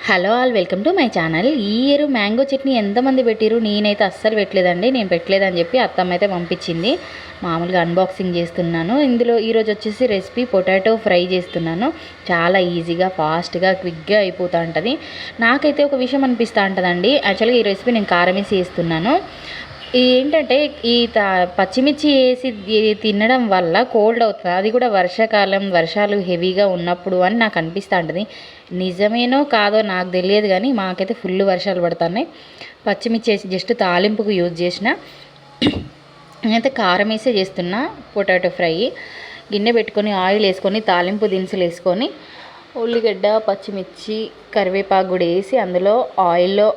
Hello all, welcome to my channel. ఈ year mango chutney ఎంతమంది పెట్టిరు? నేనైతే అస్సలు పెట్టలేదండి. నేను పెట్టలేదని చెప్పి అత్తమ్మ అయితే పంపించింది. మామూలుగా అన్బాక్సింగ్ చేస్తున్నాను. ఇందులో ఈరోజు వచ్చేసి రెసిపీ పొటాటో ఫ్రై చేస్తున్నాను. చాలా ఈజీగా, ఫాస్ట్గా, క్విక్గా అయిపోతూ ఉంటుంది. నాకైతే ఒక విషయం అనిపిస్తూ ఉంటుందండి. యాక్చువల్గా ఈ రెసిపీ నేను కారం వేసి చేస్తున్నాను. ఏంటంటే ఈ పచ్చిమిర్చి వేసి తినడం వల్ల కోల్డ్ అవుతుంది. అది కూడా వర్షాకాలం, వర్షాలు హెవీగా ఉన్నప్పుడు అని నాకు అనిపిస్తూ ఉంటుంది. నిజమేనో కాదో నాకు తెలియదు, కానీ మాకైతే ఫుల్ వర్షాలు పడుతున్నాయి. పచ్చిమిర్చి వేసి జస్ట్ తాలింపుకు యూజ్ చేసిన. నేనైతే కారం వేసే చేస్తున్నా పొటాటో ఫ్రై. గిన్నె పెట్టుకొని ఆయిల్ వేసుకొని తాలింపు దినుసులు వేసుకొని ఉల్లిగడ్డ, పచ్చిమిర్చి, కరివేపాకు కూడా వేసి అందులో ఆయిల్లో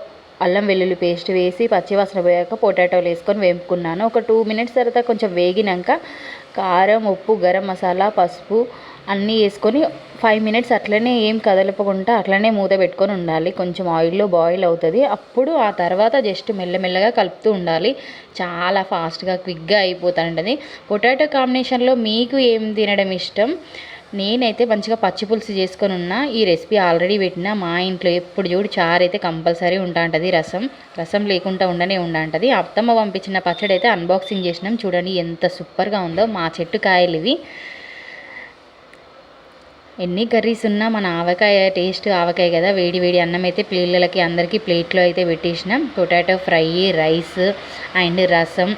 అల్లం వెల్లుల్లి పేస్ట్ వేసి పచ్చివాసన పోయాక పొటాటోలు వేసుకొని వేపుకున్నాను. ఒక 2 మినిట్స్ తర్వాత కొంచెం వేగినాక కారం, ఉప్పు, గరం మసాలా, పసుపు అన్నీ వేసుకొని 5 మినిట్స్ అట్లనే ఏం కదలపకుండా అట్లనే మూత పెట్టుకొని ఉండాలి. కొంచెం ఆయిల్లో బాయిల్ అవుతుంది. అప్పుడు ఆ తర్వాత జస్ట్ మెల్లమెల్లగా కలుపుతూ ఉండాలి. చాలా ఫాస్ట్గా, క్విక్గా అయిపోతుంటుంది. పొటాటో కాంబినేషన్లో మీకు ఏం తినడం ఇష్టం? నేనైతే మంచిగా పచ్చి పులుసు చేసుకొని ఉన్నా. ఈ రెసిపీ ఆల్రెడీ పెట్టిన. మా ఇంట్లో ఎప్పుడు చూడు చారు అయితే కంపల్సరీ ఉంటుంది. రసం లేకుండా ఉండనే ఉంటుంది. అత్తమ్మ పంపించిన పచ్చడి అయితే అన్బాక్సింగ్ చేసినాం. చూడండి ఎంత సూపర్గా ఉందో. మా చెట్టు కాయలు ఇవి. ఎన్ని కర్రీస్ ఉన్నా మన ఆవకాయ టేస్ట్ ఆవకాయ కదా. వేడి వేడి అన్నం అయితే పిల్లలకి అందరికీ ప్లేట్లో అయితే పెట్టేసినాం. పొటాటో ఫ్రై, రైస్ అండ్ రసం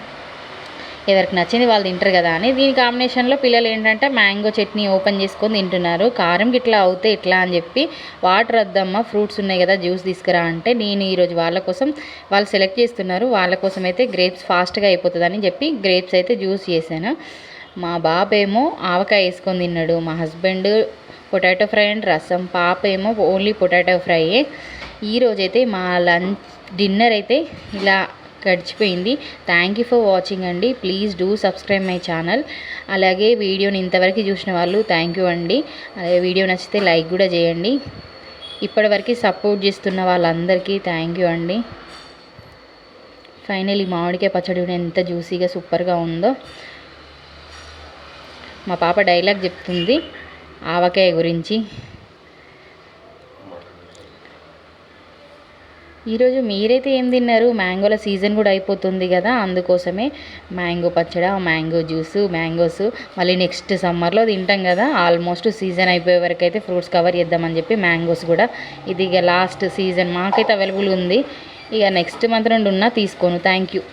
ఎవరికి నచ్చింది వాళ్ళు తింటారు కదా అని. దీని కాంబినేషన్లో పిల్లలు ఏంటంటే మ్యాంగో చట్నీ ఓపెన్ చేసుకొని తింటున్నారు. కారం గిట్లా అవుతే ఎట్లా అని చెప్పి వాటర్ వద్దమ్మా, ఫ్రూట్స్ ఉన్నాయి కదా జ్యూస్ తీసుకురా అంటే నేను ఈరోజు వాళ్ళ కోసం, వాళ్ళు సెలెక్ట్ చేస్తున్నారు, వాళ్ళ కోసం అయితే గ్రేప్స్ ఫాస్ట్గా అయిపోతుందని చెప్పి గ్రేప్స్ అయితే జ్యూస్ చేశాను. మా బాబు ఏమో ఆవకాయ వేసుకొని తిన్నాడు. మా హస్బెండ్ పొటాటో ఫ్రై అండ్ రసం. పాప ఏమో ఓన్లీ పొటాటో ఫ్రై. ఈరోజైతే మా డిన్నర్ అయితే ఇలా గడిచిపోయింది. థ్యాంక్ యూ ఫర్ వాచింగ్ అండి. Please do subscribe my channel. అలాగే వీడియోని ఇంతవరకు చూసిన వాళ్ళు థ్యాంక్ యూ అండి. అలాగే వీడియో నచ్చితే లైక్ కూడా చేయండి. ఇప్పటివరకు సపోర్ట్ చేస్తున్న వాళ్ళందరికీ థ్యాంక్ యూ అండి. ఫైనల్లీ మామిడికాయ పచ్చడి ఎంత జ్యూసీగా సూపర్గా ఉందో. మా పాప డైలాగ్ చెప్తుంది ఆవకాయ గురించి. ఈరోజు మీరైతే ఏం తిన్నారు? మ్యాంగోల సీజన్ కూడా అయిపోతుంది కదా, అందుకోసమే మ్యాంగో పచ్చడి, మ్యాంగో జ్యూసు, మ్యాంగోస్ మళ్ళీ నెక్స్ట్ సమ్మర్లో తింటాం కదా. ఆల్మోస్ట్ సీజన్ అయిపోయే వరకు అయితే ఫ్రూట్స్ కవర్ చేద్దామని చెప్పి మ్యాంగోస్ కూడా ఇది ఇక లాస్ట్ సీజన్ మాకైతే అవైలబుల్ ఉంది. ఇక నెక్స్ట్ మంత్ నుండి ఉన్నా తీసుకోను. Thank you.